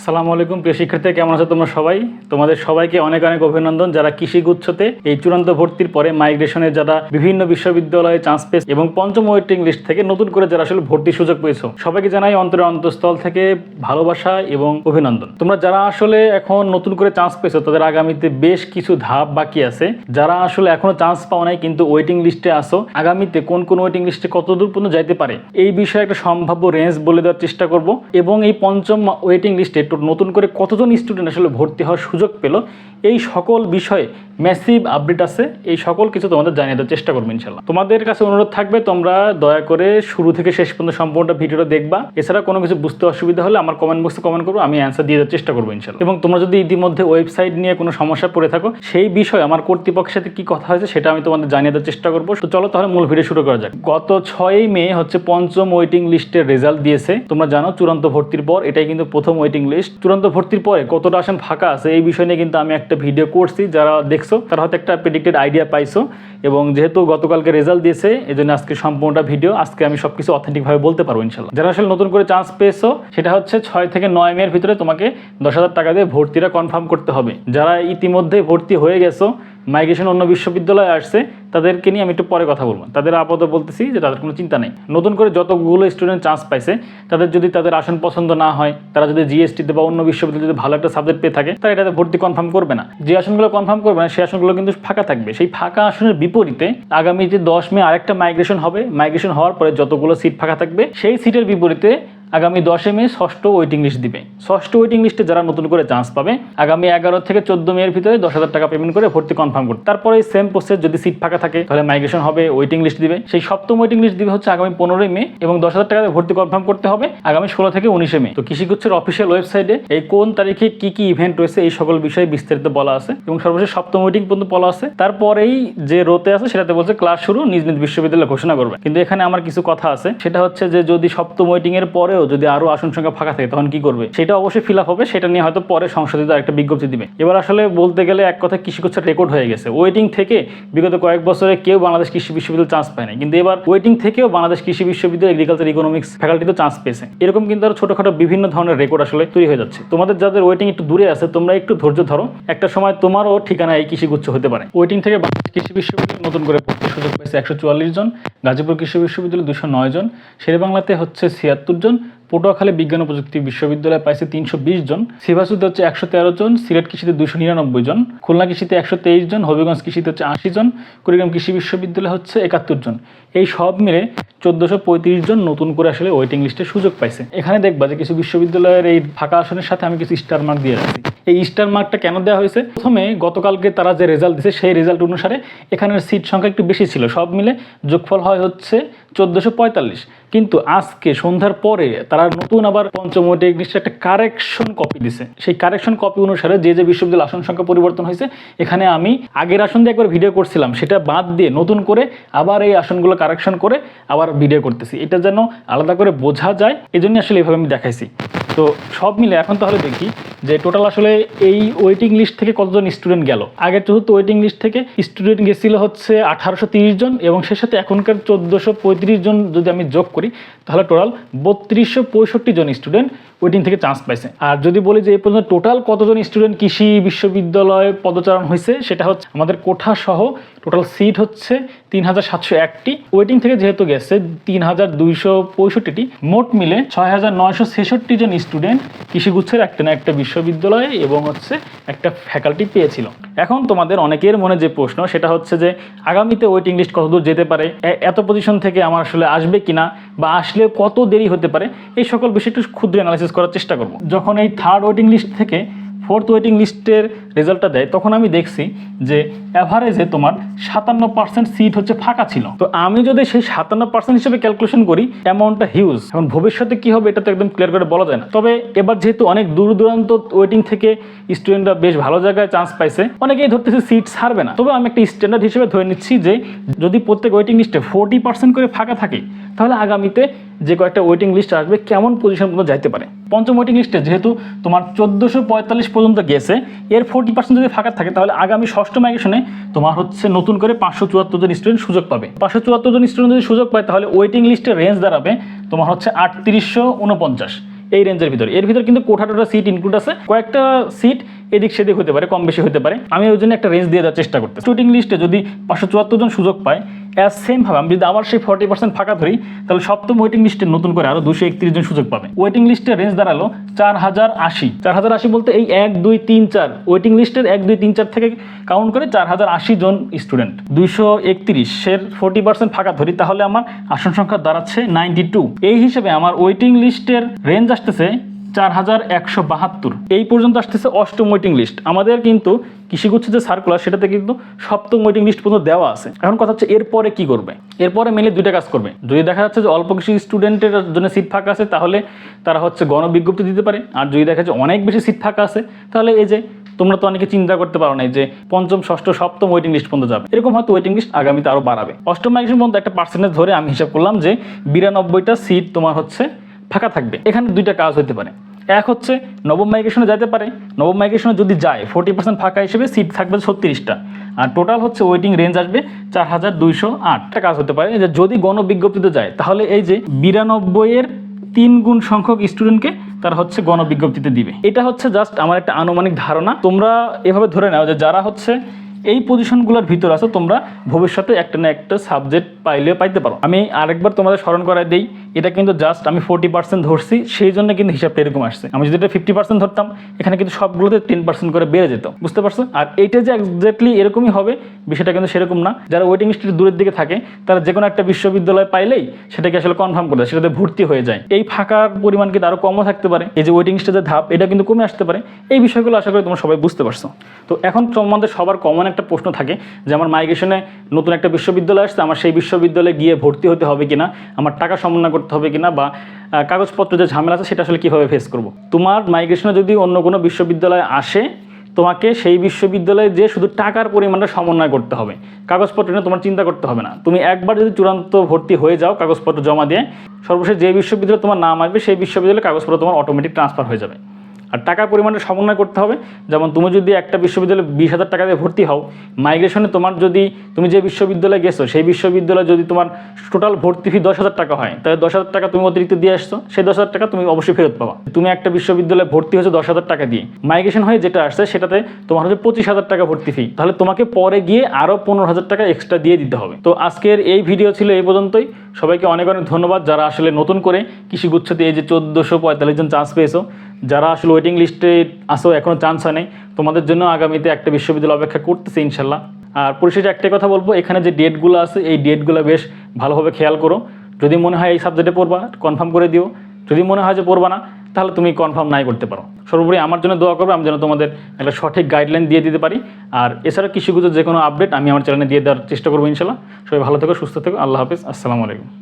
আসসালামু আলাইকুম প্রিয় শিক্ষার্থী, কেমন আছো তোমরা সবাই? তোমাদের সবাইকে অনেক অনেক অভিনন্দন যারা কৃষি গুচ্ছতে এই চূড়ান্ত ভর্তির পরে মাইগ্রেশনে যারা বিভিন্ন বিশ্ববিদ্যালয়ে চান্স পেয়েছে এবং পঞ্চম ওয়েটিং লিস্ট থেকে নতুন করে যারা আসলে ভর্তির সুযোগ পেয়েছো, সবাইকে জানাই অন্তরের অন্তঃস্থল থেকে ভালোবাসা এবং অভিনন্দন। তোমরা যারা আসলে এখন নতুন করে চান্স পেয়েছো তাদের আগামীতে বেশ কিছু ধাপ বাকি আছে। যারা আসলে এখনো চান্স পাও নাই কিন্তু ওয়েটিং লিস্টে আসো, আগামীতে কোন কোন ওয়েটিং লিস্টে কতদূর পর্যন্ত যাইতে পারে এই বিষয়ে একটা সম্ভাব্য রেঞ্জ বলে দেওয়ার চেষ্টা করব এবং এই পঞ্চম ওয়েটিং লিস্টে নতুন করে কতজন স্টুডেন্ট আসলে ভর্তি হওয়ার সুযোগ পেল এই সকল বিষয়ে ম্যাসিভ আপডেট আছে। এই সকল কিছু তোমাদের জানিয়ে দেওয়ার চেষ্টা করবো ইনশাল্লাহ। তোমাদের কাছে অনুরোধ থাকবে তোমরা দয়া করে শুরু থেকে শেষ পর্যন্ত সম্পূর্ণ ভিডিওটা দেখবা। এছাড়া কোনো কিছু বুঝতে অসুবিধা হলে আমার কমেন্ট বক্সে কমেন্ট করবো, আমি অ্যান্সার দিয়ে দেওয়ার চেষ্টা করবো ইনশাল্লাহ। এবং তোমরা যদি ইতিমধ্যে ওয়েবসাইট নিয়ে কোনো সমস্যা পড়ে থাকো সেই বিষয়ে আমার কর্তৃপক্ষের সাথে কি কথা হয়েছে সেটা আমি তোমাদের জানিয়ে দেওয়ার চেষ্টা করবো। তো চলো তাহলে মূল ভিডিও শুরু করা যাক। গত 6 মে হচ্ছে পঞ্চম ওয়েটিং লিস্টের রেজাল্ট দিয়েছে। তোমরা জানো চূড়ান্ত ভর্তির পর এটাই কিন্তু প্রথম ওয়েটিং লিস্ট। চূড়ান্ত ভর্তির পরে কতটা আসন ফাঁকা আছে এই বিষয় নিয়ে কিন্তু আমি একটা ভিডিও করছি, যারা দেখছো তারা হয়তো একটা প্রেডিক্টেড আইডিয়া পাইছো। এবং যেহেতু গতকালকে রেজাল্ট দিয়েছে এই জন্য আজকে সম্পূর্ণটা ভিডিও, আজকে আমি সবকিছু অথেন্টিক ভাবে বলতে পারবো ইনশাল্লাহ। যারা আসলে নতুন করে চান্স পেয়েছো সেটা হচ্ছে 6 থেকে 9 মের ভিতরে তোমাকে 10,000 টাকা দিয়ে ভর্তিটা কনফার্ম করতে হবে। যারা ইতিমধ্যে ভর্তি হয়ে গেছো, মাইগ্রেশন অন্য বিশ্ববিদ্যালয়ে আসছে, তাদেরকে নিয়ে আমি একটু পরে কথা বলবো। তাদের আপাতত বলতেছি যে তাদের কোনো চিন্তা নেই। নতুন করে যতগুলো স্টুডেন্ট চান্স পাইছে তাদের যদি তাদের আসন পছন্দ না হয়, তারা যদি জিএসটিতে বা অন্য বিশ্ববিদ্যালয়ে যদি ভালো একটা সাবজেক্ট পেয়ে থাকে, তারা এটাতে ভর্তি কনফার্ম করবে না। যে আসনগুলো কনফার্ম করবে না সেই আসনগুলো কিন্তু ফাঁকা থাকবে। সেই ফাঁকা আসনের বিপরীতে আগামী যে 10 মে আরেকটা মাইগ্রেশন হবে, মাইগ্রেশন হওয়ার পরে যতগুলো সিট ফাঁকা থাকবে সেই সিটের বিপরীতে আগামী 10 মে ষষ্ঠ ওয়েটিং লিস্ট দিবে। ষষ্ঠ ওয়েটিং লিস্টে যারা নতুন করে চান্স পাবে আগামী 11 থেকে 14 মের ভিতরে 10,000 টাকা পেমেন্ট করে ভর্তি কনফার্ম করবে। তারপরে সেম প্রসেস, যদি সিট ফাঁকা থাকে তাহলে মাইগ্রেশন হবে, ওয়েটিং লিস্ট দিবে। সেই সপ্তম ওয়েটিং লিস্ট দিবে হচ্ছে আগামী 15 মে এবং 10,000 টাকা ভর্তি কনফার্ম করতে হবে আগামী 16 থেকে 19 মে। তো কৃষিগুচ্ছের অফিসিয়াল ওয়েবসাইটে এই কোন তারিখে কি কি ইভেন্ট রয়েছে এই সকল বিষয়ে বিস্তারিত বলা আছে এবং সর্বশেষ সপ্তম ওয়েটিং পর্যন্ত বলা আছে। তারপরেই যে রোতে আছে সেটাতে বলছে ক্লাস শুরু নিজ নিজ বিশ্ববিদ্যালয় ঘোষণা করবে। কিন্তু এখানে আমার কিছু কথা আছে, সেটা হচ্ছে যে যদি সপ্তম ওয়েটিং এর পরেও যদি আরো আসন ফাঁকা থাকে তখন কি করবে সেটা অবশ্যই ফিল আপ হবে, সেটা নিয়ে হয়তো পরে সংশোধিত একটা বিজ্ঞপ্তি দিবে। এবার আসলে বলতে গেলে এক কথা কৃষিগুচ্ছের রেকর্ড হয়ে গেছে। ওয়েটিং থেকে বিগত কয়েক বছরে কেউ বাংলাদেশ কৃষি বিশ্ববিদ্যালয় চান্স পায় না, কিন্তু এবার ওয়েটিং থেকেও বাংলাদেশ কৃষি বিশ্ববিদ্যালয় এগ্রিকালচার ইকোনমিক্স ফ্যাকাল্টিতে চান্স পেয়েছে। এরকম কিন্তু আরো ছোটখাটো বিভিন্ন ধরনের রেকর্ড আসলে তৈরি হয়ে যাচ্ছে। তোমাদের যাদের ওয়েটিং একটু দূরে আছে তোমরা একটু ধৈর্য ধরো, একটা সময় তোমারও ঠিকানা এই কৃষিগুচ্ছ হতে পারে। ওয়েটিং থেকে বাংলাদেশ কৃষি বিশ্ববিদ্যালয় নতুন করে ভর্তির সুযোগ পেয়েছে 144 জন, গাজীপুর কৃষি বিশ্ববিদ্যালয় 209 জন, শেরেবাংলাতে হচ্ছে 76 জন, পটুয়াখালী বিজ্ঞান ও প্রযুক্তি বিশ্ববিদ্যালয়ে পাইছে 320 জন, সিভাসুতে হচ্ছে 113 জন, সিলেট কৃষিতে 299 জন, খুলনা কৃষিতে 123 জন, হবিগঞ্জ কৃষিতে হচ্ছে 80 জন, কুড়িগ্রাম কৃষি বিশ্ববিদ্যালয়ে হচ্ছে 71 জন। এই সব মিলে 1435 জন নতুন করে আসলে ওয়েটিং লিস্টে সুযোগ পাইছে। এখানে দেখবা যে কিছু বিশ্ববিদ্যালয়ের এই ফাঁকা আসনের সাথে আমি কিছু স্টার মার্ক দিয়ে রাখছি। এই স্টার মার্কটা কেন দেওয়া হয়েছে? প্রথমে গতকালকে তারা যে রেজাল্ট দিয়েছে সেই রেজাল্ট অনুসারে এখানের সিট সংখ্যা একটু বেশি ছিল, সব মিলে যোগফল হয় হচ্ছে 1445। কিন্তু আজকে সন্ধ্যার পরে তারা নতুন আবার পঞ্চম ওয়েটিং লিস্টের একটা কারেকশন কপি দিছে। সেই কারেকশন কপি অনুসারে যে যে বিশ্ববিদ্যালয়ের আসন সংখ্যা পরিবর্তন হয়েছে, এখানে আমি আগের আসন দিয়ে একবার ভিডিও করছিলাম, সেটা বাদ দিয়ে নতুন করে আবার এই আসনগুলো কারেকশন করে আবার ভিডিও করতেছি। এটা যেন আলাদা করে বোঝা যায়, এই জন্য আসলে এইভাবে আমি দেখাইছি। তো সব মিলে এখন তাহলে দেখি যে টোটাল আসলে এই ওয়েটিং লিস্ট থেকে কতজন স্টুডেন্ট গেল। আগের চতুর্থ ওয়েটিং লিস্ট থেকে স্টুডেন্ট গেছিল হচ্ছে 1830 জন এবং সে সাথে এখনকার 1435 জন যদি আমি যোগ করি তাহলে টোটাল 3265 জন স্টুডেন্ট ওয়েটিং থেকে চান্স পাইছে। আর যদি বলি যে এই পর্যন্ত টোটাল কতজন স্টুডেন্ট কৃষি বিশ্ববিদ্যালয়ে পদচারণ হয়েছে, সেটা হচ্ছে আমাদের কোঠা সহ টোটাল সিট হচ্ছে 3701টি। ওয়েটিং থেকে যেহেতু গেছে 3265টি, মোট মিলে 6966 জন স্টুডেন্ট কৃষিগুচ্ছের একটা না একটা বিশ্ববিদ্যালয়ে এবং হচ্ছে একটা ফ্যাকাল্টি পেয়েছিল। এখন তোমাদের অনেকের মনে যে প্রশ্ন সেটা হচ্ছে যে আগামীতে ওয়েটিং লিস্ট কতদূর যেতে পারে, এত পজিশন থেকে আমার আসলে আসবে কিনা বা আসলে কত দেরি হতে পারে, এই সকল বিষয় একটু ক্ষুদ্র অ্যানালাইসিস করার চেষ্টা করব। যখন এই থার্ড ওয়েটিং লিস্ট থেকে ফোর্থ ওয়েটিং লিস্টের রেজাল্টটা দেয় তখন আমি দেখছি যে অ্যাভারেজে তোমার 57% সিট হচ্ছে ফাঁকা ছিল। তো আমি যদি সেই 57% হিসেবে ক্যালকুলেশন করি অ্যামাউন্টটা হিউজ। এখন ভবিষ্যতে কি হবে এটা তো একদম ক্লিয়ার করে বলা যায় না। তবে এবার যেহেতু অনেক দূর দূরান্ত ওয়েটিং থেকে স্টুডেন্টরা বেশ ভালো জায়গায় চান্স পাইছে, অনেকেই ধরতেছে সিট ছাড়বে না। তবে আমি একটা স্ট্যান্ডার্ড হিসেবে ধরে নিচ্ছি যে যদি প্রত্যেক ওয়েটিং লিস্টে 40% করে ফাঁকা থাকে তাহলে আগামীতে যে কয়েকটা ওয়েটিং লিস্ট আসবে কেমন পজিশন পর্যন্ত যাইতে পারে। পঞ্চম ওয়েটিং লিস্টে যেহেতু তোমার 1445 পর্যন্ত গেছে, এর 40% যদি ফাঁকা থাকে তাহলে আগামী ষষ্ঠ মাইগ্রেশনে তোমার হচ্ছে নতুন করে 574 জন স্টুডেন্ট সুযোগ পাবে। 574 জন স্টুডেন্ট যদি সুযোগ পায় তাহলে ওয়েটিং লিস্টের রেঞ্জ দাঁড়াবে তোমার হচ্ছে 3849। এই রেঞ্জের ভিতরে। এর ভিতরে কিন্তু কোঠা সিট ইনক্লুড আছে, কয়েকটা সিট এদিক সেদিক হতে পারে, কম বেশি হতে পারে। আমি ওই জন্য একটা রেঞ্জ দিয়ে দেওয়ার চেষ্টা করতে। ওয়েটিং লিস্টে যদি 574 জন সুযোগ পায়, সেম ভাবে আমি যদি আবার সেই 40% ফাঁকা ধরি, তাহলে সপ্তম ওয়েটিং লিস্টে নতুন করে আরো 231 জন সুযোগ পাবে। ওয়েটিং লিস্টের রেঞ্জ দাঁড়ালো 4080 বলতে এই 1 2 3 4 ওয়েটিং লিস্টের 1 2 3 4 থেকে কাউন্ট করে 4080 জন স্টুডেন্ট। 231 এর 40% ফাঁকা ধরি, তাহলে আমার আসন সংখ্যা দাঁড়াচ্ছে 92। এই হিসেবে আমার ওয়েটিং লিস্টের রেঞ্জ আসতেছে 4172। এই পর্যন্ত আসতেছে অষ্টম ওয়েটিং লিস্ট। আমাদের কিন্তু কৃষিগুচ্ছ যে সার্কুলার, সেটাতে কিন্তু সপ্তম ওয়েটিং লিস্ট পর্যন্ত দেওয়া আছে। এখন কথা হচ্ছে এরপরে কি করবে। এরপরে মেনলি দুইটা কাজ করবে। যদি দেখা যাচ্ছে যে অল্প কিছু স্টুডেন্টের জন্য সিট ফাঁকা আছে, তাহলে তারা হচ্ছে গণবিজ্ঞপ্তি দিতে পারে। আর যদি দেখা যাচ্ছে অনেক বেশি সিট ফাঁকা আছে, তাহলে এই যে তোমরা তো অনেকে চিন্তা করতে পারো না যে পঞ্চম ষষ্ঠ সপ্তম ওয়েটিং লিস্ট পর্যন্ত যাবে, এরকম হয়তো ওয়েটিং লিস্ট আগামীতে আরো বাড়াবে। অষ্টম মাইগ্রেশন পর্যন্ত একটা পার্সেন্টেজ ধরে আমি হিসাব করলাম যে 92টা সিট তোমার হচ্ছে ফাঁকা থাকবে। এখানে দুইটা কাজ হতে পারে। এক হচ্ছে নবম মাইগ্রেশনে যেতে পারে, নবম মাইগ্রেশনে যদি যায় 40% ফাঁকা হিসেবে সিট থাকবে 36টা, আর টোটাল হচ্ছে ওয়েটিং রেঞ্জ আসবে 4208টা। কাজ হতে পারে যে যদি গণবিজ্ঞপ্তিতে যায়, তাহলে এই যে 92-এর 3 গুণ সংখ্যক স্টুডেন্টকে তারা হচ্ছে গণবিজ্ঞপ্তিতে দিবে। এটা হচ্ছে জাস্ট আমার একটা আনুমানিক ধারণা। তোমরা এভাবে ধরে নাও যে যারা হচ্ছে এই পজিশনগুলোর ভিতর আছে, তোমরা ভবিষ্যতে একটা না একটা সাবজেক্ট পাইতে পারো। আমি আরেকবার তোমাদের স্মরণ করাই দিই, এটা কিন্তু জাস্ট আমি 40% ধরছি, সেই জন্য কিন্তু হিসাবটা এরকম আসছে। আমি যদি এটা 50% ধরতাম, এখানে কিন্তু সবগুলোতে 10% করে বেড়ে যেত, বুঝতে পারছো? আর এইটা যে এক্স্যাক্টলি এরকমই হবে বিষয়টা কিন্তু সেরকম না। যারা ওয়েটিং লিস্টের দূরের দিকে থাকে, তারা যে কোনো একটা বিশ্ববিদ্যালয় পাইলেই সেটাকে আসলে কনফার্ম করে দেয়, সেটাতে ভর্তি হয়ে যায়। এই ফাঁকার পরিমাণ কিন্তু আরও কমও থাকতে পারে। এই যে ওয়েটিং লিস্টের যে ধাপ, এটা কিন্তু কমে আসতে পারে। এই বিষয়গুলো আশা করি তোমরা সবাই বুঝতে পারছো। তো এখন তোমাদের সবার কমন একটা প্রশ্ন থাকে যে আমার মাইগ্রেশনে নতুন একটা বিশ্ববিদ্যালয় আসছে, আমার সেই বিশ্ববিদ্যালয়ে গিয়ে ভর্তি হতে হবে কিনা, আমার টাকা সমন্বয় করতে হবে কিনা, বা কাগজপত্র যে ঝামেলা আছে সেটা আসলে কীভাবে ফেস করব। তোমার মাইগ্রেশনে যদি অন্য কোনো বিশ্ববিদ্যালয় আসে, তোমাকে সেই বিশ্ববিদ্যালয়ে যে শুধু টাকার পরিমাণটা সমন্বয় করতে হবে, কাগজপত্র নিয়ে তোমার চিন্তা করতে হবে না। তুমি একবার যদি চূড়ান্ত ভর্তি হয়ে যাও কাগজপত্র জমা দিয়ে, সর্বশেষ যে বিশ্ববিদ্যালয়ে তোমার নাম আসবে সেই বিশ্ববিদ্যালয়ে কাগজপত্র তোমার অটোমেটিক ট্রান্সফার হয়ে যাবে। আর টাকার পরিমাণটা সমন্বয় করতে হবে। যেমন তুমি যদি একটা বিশ্ববিদ্যালয়ে 20,000 টাকা দিয়ে ভর্তি হও, মাইগ্রেশনে তোমার যদি তুমি যে বিশ্ববিদ্যালয়ে গেছো সেই বিশ্ববিদ্যালয়ে যদি তোমার টোটাল ভর্তি ফি 10,000 টাকা হয়, তাহলে 10,000 টাকা তুমি অতিরিক্ত দিয়ে আসছো, সেই 10,000 টাকা তুমি অবশ্যই ফেরত পাবা। তুমি একটা বিশ্ববিদ্যালয়ে ভর্তি হয়েছো 10,000 টাকা দিয়ে, মাইগ্রেশন হয়ে যেটা আসছে সেটাতে তোমার হচ্ছে 25,000 টাকা ভর্তি ফি, তাহলে তোমাকে পরে গিয়ে আরও 15,000 টাকা এক্সট্রা দিয়ে দিতে হবে। তো আজকের এই ভিডিও ছিল এই পর্যন্তই। সবাইকে অনেক অনেক ধন্যবাদ যারা আসলে নতুন করে কৃষিগুচ্ছতে এই যে 1445 জন চান্স পেয়েছো। যারা আসলে ওয়েটিং লিস্টে আসো এখনও চান্স হয় নাই, তোমাদের জন্য আগামীতে একটা বিশ্ববিদ্যালয় অপেক্ষা করতেছে ইনশাল্লাহ। আর পরিশেষে একটাই কথা বলবো, এখানে যে ডেটগুলো আছে এই ডেটগুলো বেশ ভালোভাবে খেয়াল করো। যদি মনে হয় এই সাবজেক্টে পড়বা, কনফার্ম করে দিও। যদি মনে হয় যে পড়বা না, তাহলে তুমি কনফার্ম নাই করতে পারো। সর্বোপরি আমার জন্য দোয়া করবে, আমি যেন তোমাদের একটা সঠিক গাইডলাইন দিয়ে দিতে পারি। আর এছাড়া কৃষিগুচ্ছের যে কোনো আপডেট আমি আমার চ্যানেলে দিয়ে দেওয়ার চেষ্টা করবো ইনশাল্লাহ। সবাই ভালো থেকো, সুস্থ থেকো। আল্লাহ হাফেজ, আসসালামু আলাইকুম।